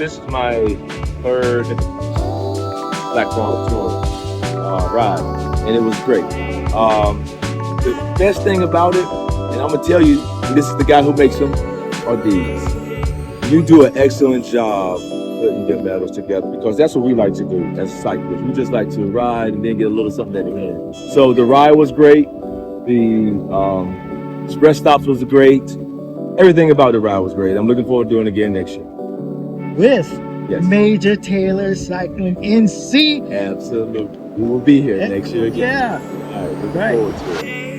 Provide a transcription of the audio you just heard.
this is my third Black Ball Tour ride, and it was great. The best thing about it, and I'm gonna tell you, and this is the guy who makes them, are these. You do an excellent job putting your medals together because that's what we like to do as cyclists. We just like to ride and then get a little something at the end. So the ride was great. The express stops was great. Everything about the ride was great. I'm looking forward to doing it again next year. With Yes. Major Taylor Cycling NC. Absolutely. We will be here next year again. Yeah. All right. Looking Right. forward to it.